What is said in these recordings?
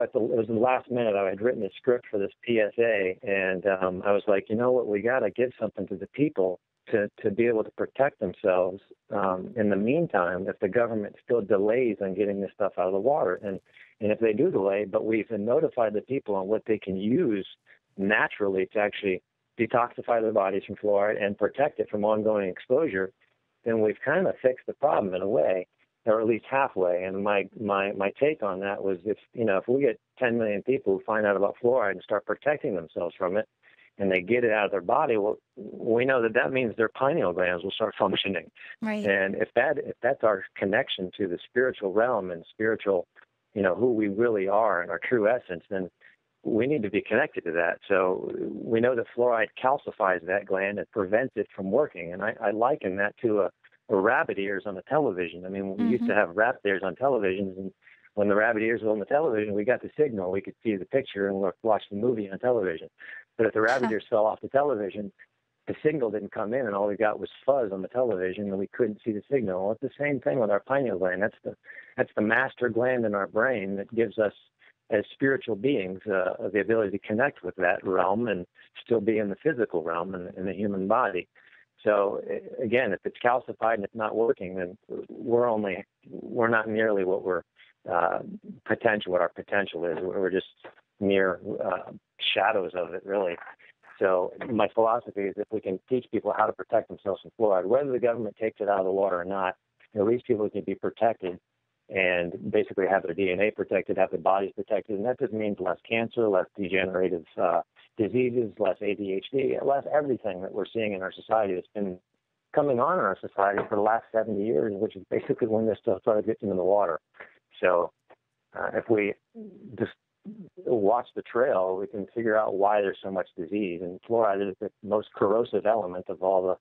it was the last minute. I had written a script for this PSA, and I was like, you know what, we got to give something to the people to be able to protect themselves in the meantime if the government still delays on getting this stuff out of the water. And if they do delay, but we've notified the people on what they can use naturally to actually detoxify their bodies from fluoride and protect it from ongoing exposure, then we've kind of fixed the problem in a way, or at least halfway. And my take on that was, if we get 10 million people who find out about fluoride and start protecting themselves from it, and they get it out of their body, well, we know that means their pineal glands will start functioning. Right. And if that's our connection to the spiritual realm and spiritual, who we really are and our true essence, then we need to be connected to that. So we know that fluoride calcifies that gland and prevents it from working. And I liken that to a rabbit ears on the television. I mean, we used to have rabbit ears on televisions, and when the rabbit ears were on the television, we got the signal. We could see the picture and watch the movie on television. But if the rabbit ears fell off the television, the signal didn't come in, and all we got was fuzz on the television, and we couldn't see the signal. Well, it's the same thing with our pineal gland. That's the master gland in our brain that gives us, as spiritual beings, the ability to connect with that realm and still be in the physical realm and in the human body. So again, if it's calcified and it's not working, then we're not nearly what our potential is. We're just mere shadows of it, really. So my philosophy is, if we can teach people how to protect themselves from fluoride, whether the government takes it out of the water or not, at least people can be protected and basically have their DNA protected, have their bodies protected. And that just means less cancer, less degenerative diseases, less ADHD, less everything that we're seeing in our society that's been coming on in our society for the last 70 years, which is basically when this stuff started getting in the water. So if we just watch the trail, we can figure out why there's so much disease. And fluoride is the most corrosive element of all the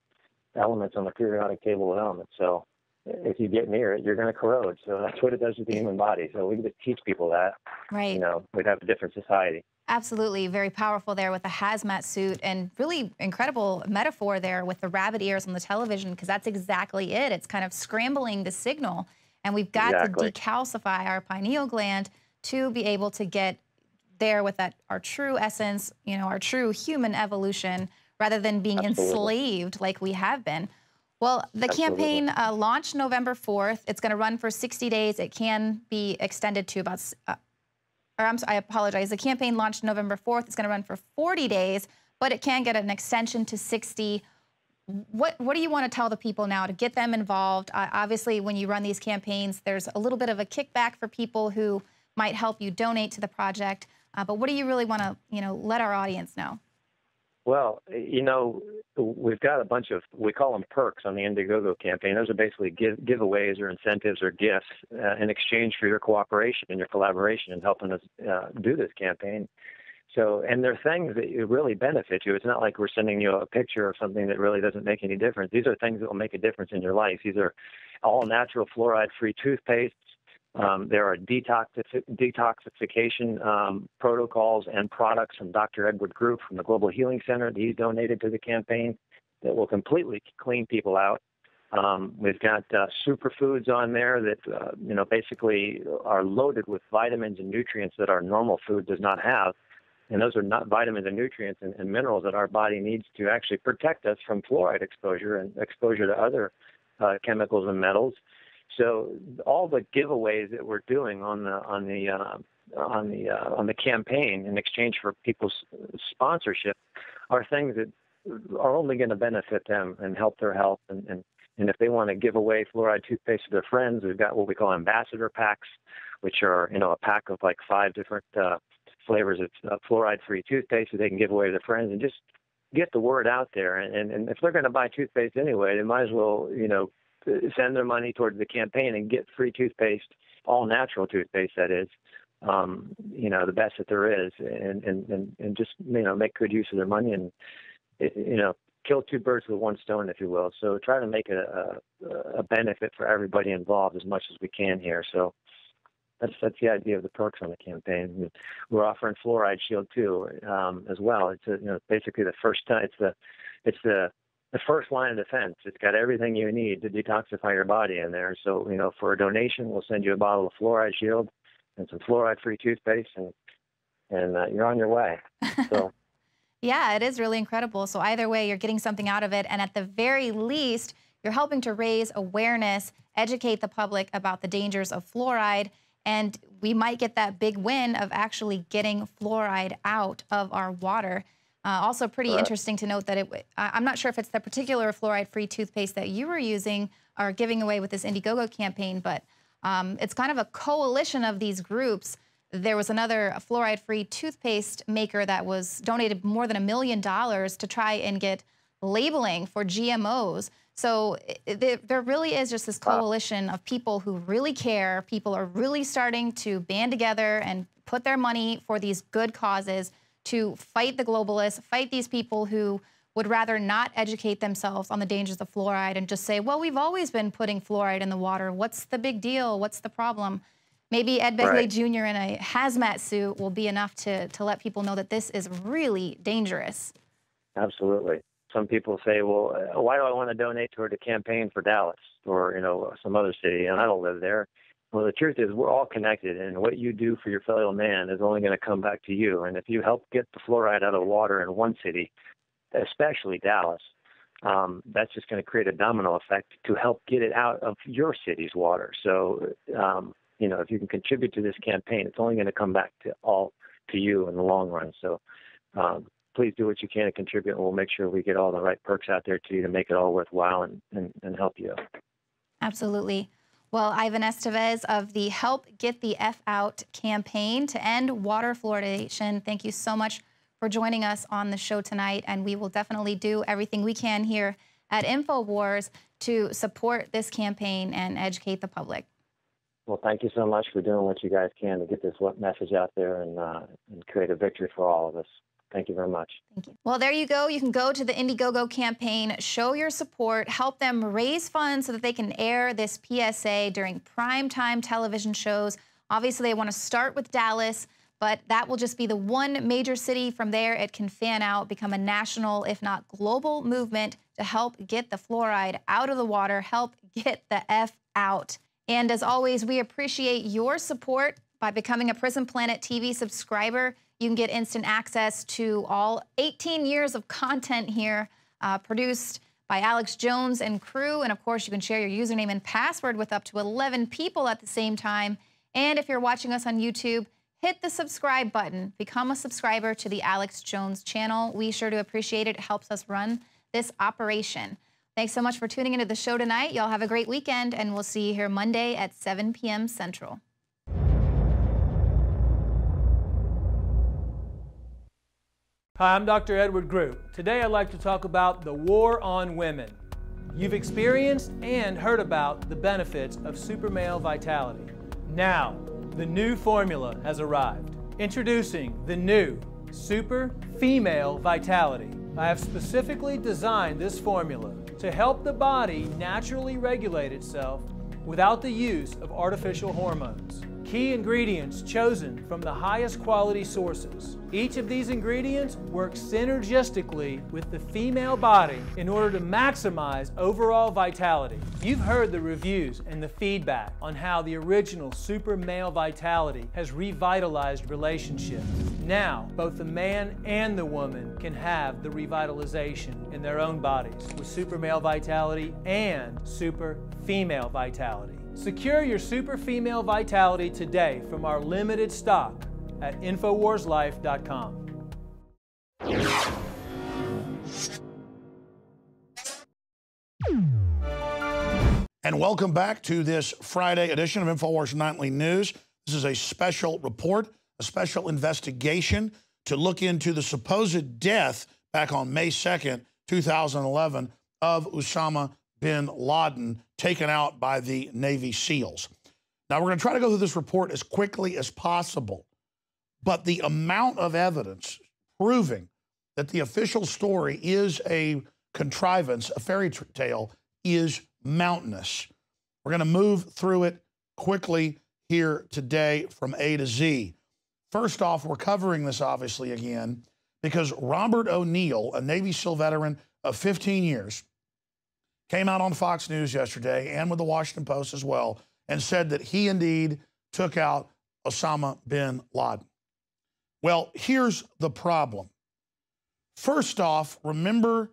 elements on the periodic table of elements. So if you get near it, you're going to corrode. So that's what it does to the human body. So we can just teach people that, right, we'd have a different society. Absolutely. Very powerful there with the hazmat suit, and really incredible metaphor there with the rabbit ears on the television, because that's exactly it. It's kind of scrambling the signal, and we've got to decalcify our pineal gland to be able to get there with our true essence, our true human evolution, rather than being enslaved like we have been. Well, the campaign launched November 4th. It's going to run for 60 days. It can be extended to about, I apologize. The campaign launched November 4th. It's going to run for 40 days, but it can get an extension to 60. What do you want to tell the people now to get them involved? Obviously, when you run these campaigns, there's a little bit of a kickback for people who might help you donate to the project. But what do you really want to, let our audience know? Well, we've got a bunch of, we call them perks on the Indiegogo campaign. Those are basically giveaways or incentives or gifts in exchange for your cooperation and your collaboration in helping us do this campaign. So, and they're things that really benefit you. It's not like we're sending you a picture of something that really doesn't make any difference. These are things that will make a difference in your life. These are all natural fluoride-free toothpastes. There are detoxification protocols and products from Dr. Edward Group from the Global Healing Center that he's donated to the campaign that will completely clean people out. We've got superfoods on there that, basically are loaded with vitamins and nutrients that our normal food does not have. And those are not vitamins and nutrients and minerals that our body needs to actually protect us from fluoride exposure and exposure to other chemicals and metals. So all the giveaways that we're doing on the campaign in exchange for people's sponsorship are things that are only going to benefit them and help their health. And if they want to give away fluoride toothpaste to their friends, we've got what we call ambassador packs, which are a pack of like 5 different flavors of fluoride-free toothpaste that they can give away to their friends and just get the word out there. And if they're going to buy toothpaste anyway, they might as well send their money towards the campaign and get free toothpaste, all natural toothpaste, that is, the best that there is, and just, make good use of their money and, kill 2 birds with 1 stone, if you will. So try to make it a benefit for everybody involved as much as we can here. So that's the idea of the perks on the campaign. We're offering Fluoride Shield too, as well. It's basically the first time. It's the first line of defense. It's got everything you need to detoxify your body in there. So, for a donation, we'll send you a bottle of Fluoride Shield. and some fluoride-free toothpaste, and you're on your way. So. Yeah, it is really incredible. So either way, you're getting something out of it. And at the very least, you're helping to raise awareness, educate the public about the dangers of fluoride. And we might get that big win of actually getting fluoride out of our water. Also pretty interesting to note that I'm not sure if it's the particular fluoride-free toothpaste that you were using or giving away with this Indiegogo campaign, but it's kind of a coalition of these groups. There was another fluoride-free toothpaste maker that was donated more than $1 million to try and get labeling for GMOs. So there really is just this coalition of people who really care. People are really starting to band together and put their money for these good causes to fight the globalists, fight these people who would rather not educate themselves on the dangers of fluoride and just say, well, we've always been putting fluoride in the water. What's the big deal? What's the problem? Maybe Ed Begley Jr. in a hazmat suit will be enough to let people know that this is really dangerous. Absolutely. Some people say, well, why do I want to donate toward a campaign for Dallas or, some other city, and I don't live there? Well, the truth is we're all connected, and what you do for your fellow man is only going to come back to you. And if you help get the fluoride out of the water in one city, especially Dallas, that's just going to create a domino effect to help get it out of your city's water. So, if you can contribute to this campaign, it's only going to come back to you in the long run. So please do what you can to contribute, and we'll make sure we get all the right perks out there to you to make it all worthwhile and help you. Absolutely. Well, Ivan Estevez of the Help Get the F Out campaign to end water fluoridation, thank you so much for joining us on the show tonight, and we will definitely do everything we can here at InfoWars to support this campaign and educate the public. Well, thank you so much for doing what you guys can to get this message out there and create a victory for all of us. Thank you very much. Thank you. Well, there you go. You can go to the Indiegogo campaign, show your support, help them raise funds so that they can air this PSA during primetime television shows. Obviously, they want to start with Dallas, but that will just be the one major city. From there, it can fan out, become a national, if not global movement to help get the fluoride out of the water, help get the F out. And as always, we appreciate your support by becoming a Prison Planet TV subscriber. You can get instant access to all 18 years of content here produced by Alex Jones and crew. And of course, you can share your username and password with up to 11 people at the same time. And if you're watching us on YouTube, hit the subscribe button. Become a subscriber to the Alex Jones channel. We sure do appreciate it. It helps us run this operation. Thanks so much for tuning into the show tonight. Y'all have a great weekend, and we'll see you here Monday at 7 p.m. Central. Hi, I'm Dr. Edward Group. Today I'd like to talk about the war on women. You've experienced and heard about the benefits of super male vitality. Now, the new formula has arrived. Introducing the new Super Female Vitality. I have specifically designed this formula to help the body naturally regulate itself without the use of artificial hormones. Key ingredients chosen from the highest quality sources. Each of these ingredients works synergistically with the female body in order to maximize overall vitality. You've heard the reviews and the feedback on how the original Super Male Vitality has revitalized relationships. Now, both the man and the woman can have the revitalization in their own bodies with Super Male Vitality and Super Female Vitality. Secure your Super Female Vitality today from our limited stock at InfoWarsLife.com. And welcome back to this Friday edition of InfoWars Nightly News. This is a special report, a special investigation to look into the supposed death back on May 2nd, 2011 of Osama bin Laden, taken out by the Navy SEALs. Now, we're going to try to go through this report as quickly as possible, but the amount of evidence proving that the official story is a contrivance, a fairy tale, is mountainous. We're going to move through it quickly here today from A to Z. First off, we're covering this obviously again because Robert O'Neill, a Navy SEAL veteran of 15 years, came out on Fox News yesterday and with the Washington Post as well and said that he indeed took out Osama bin Laden. Well, here's the problem. First off, remember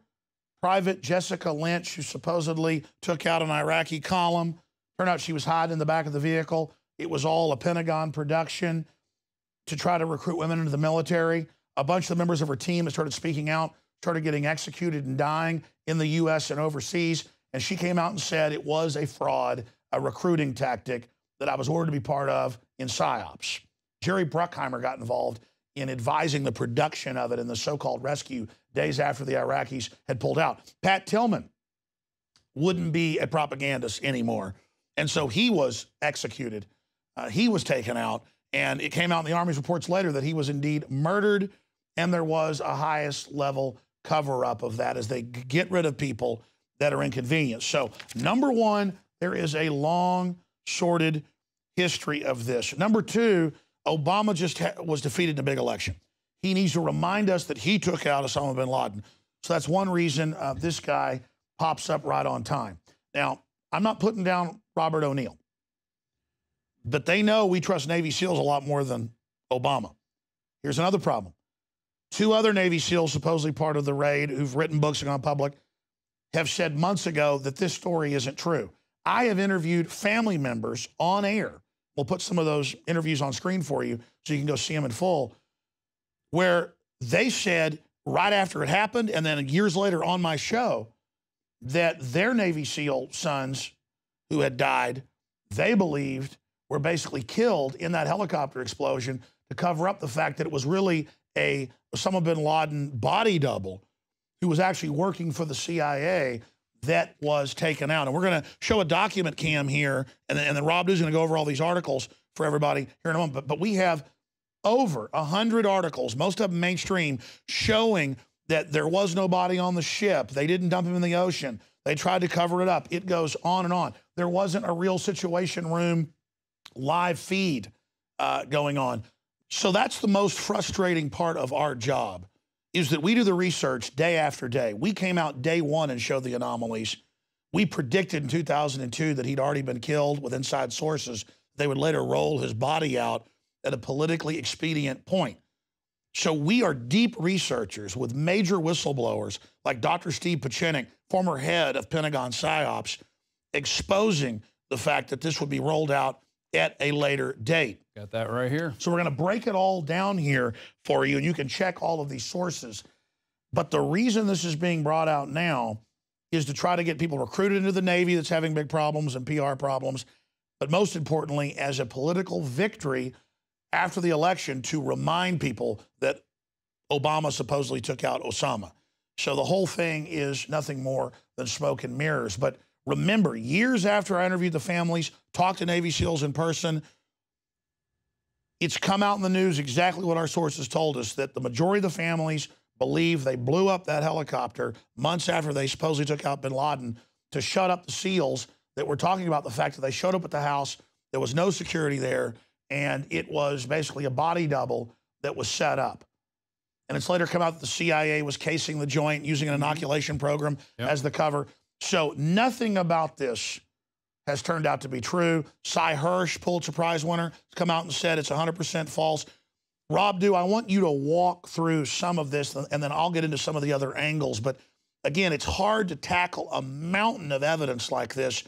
Private Jessica Lynch, who supposedly took out an Iraqi column? Turned out she was hiding in the back of the vehicle. It was all a Pentagon production to try to recruit women into the military. A bunch of the members of her team that started speaking out started getting executed and dying in the U.S. and overseas. And she came out and said it was a fraud, a recruiting tactic that I was ordered to be part of in PSYOPs. Jerry Bruckheimer got involved in advising the production of it in the so-called rescue days after the Iraqis had pulled out. Pat Tillman wouldn't be a propagandist anymore. And so he was executed. He was taken out. And it came out in the Army's reports later that he was indeed murdered. And there was a highest level cover-up of that as they get rid of people that are inconvenienced. So, number one, there is a long, sordid history of this. Number two, Obama just was defeated in a big election. He needs to remind us that he took out Osama bin Laden. So that's one reason this guy pops up right on time. Now, I'm not putting down Robert O'Neill, but they know we trust Navy SEALs a lot more than Obama. Here's another problem. Two other Navy SEALs, supposedly part of the raid, who've written books and gone public, have said months ago that this story isn't true. I have interviewed family members on air. We'll put some of those interviews on screen for you so you can go see them in full, where they said right after it happened and then years later on my show that their Navy SEAL sons who had died, they believed were basically killed in that helicopter explosion to cover up the fact that it was really a Osama bin Laden body double who was actually working for the CIA that was taken out. And we're going to show a document cam here, and then Rob is going to go over all these articles for everybody here in a moment. But we have over 100 articles, most of them mainstream, showing that there was no body on the ship. They didn't dump him in the ocean. They tried to cover it up. It goes on and on. There wasn't a real Situation Room live feed going on. So that's the most frustrating part of our job, is that we do the research day after day. We came out day one and showed the anomalies. We predicted in 2002 that he'd already been killed with inside sources. They would later roll his body out at a politically expedient point. So we are deep researchers with major whistleblowers like Dr. Steve Pachinik, former head of Pentagon PSYOPs, exposing the fact that this would be rolled out at a later date. Got that right here. So we're going to break it all down here for you, and you can check all of these sources. But the reason this is being brought out now is to try to get people recruited into the Navy that's having big problems and PR problems, but most importantly, as a political victory after the election to remind people that Obama supposedly took out Osama. So the whole thing is nothing more than smoke and mirrors. But remember, years after I interviewed the families, talked to Navy SEALs in person, it's come out in the news exactly what our sources told us, that the majority of the families believe they blew up that helicopter months after they supposedly took out bin Laden to shut up the SEALs that were talking about the fact that they showed up at the house, there was no security there, and it was basically a body double that was set up. And it's later come out that the CIA was casing the joint using an inoculation program as the cover. So nothing about this has turned out to be true. Cy Hirsch, Pulitzer Prize winner, has come out and said it's 100% false. Rob Dew, I want you to walk through some of this, and then I'll get into some of the other angles. But again, it's hard to tackle a mountain of evidence like this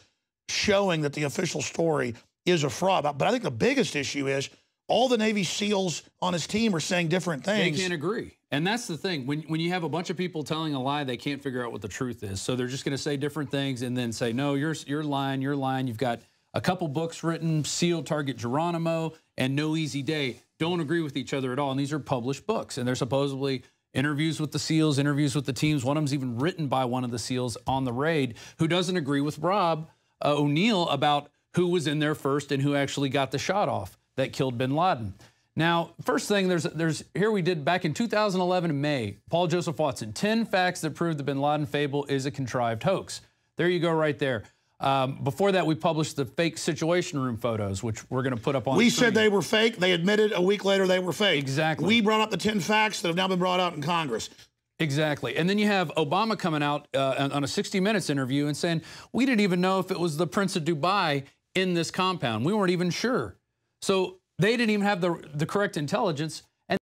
showing that the official story is a fraud. But I think the biggest issue is all the Navy SEALs on his team are saying different things. They can't agree. And that's the thing. When you have a bunch of people telling a lie, they can't figure out what the truth is. So they're just going to say different things and then say, no, you're lying, you're lying. You've got a couple books written, SEAL Target Geronimo and No Easy Day, don't agree with each other at all. And these are published books. And they're supposedly interviews with the SEALs, interviews with the teams. One of them's even written by one of the SEALs on the raid who doesn't agree with Rob O'Neill about who was in there first and who actually got the shot off that killed bin Laden. Now, first thing, there's here we did back in 2011 in May, Paul Joseph Watson, 10 facts that prove the bin Laden fable is a contrived hoax. There you go right there. Before that, we published the fake Situation Room photos, which we're going to put up on We screen. said they were fake. They admitted a week later they were fake. Exactly. We brought up the 10 facts that have now been brought out in Congress. Exactly. And then you have Obama coming out on a 60 Minutes interview and saying, we didn't even know if it was the Prince of Dubai in this compound. We weren't even sure. So They didn't even have the correct intelligence.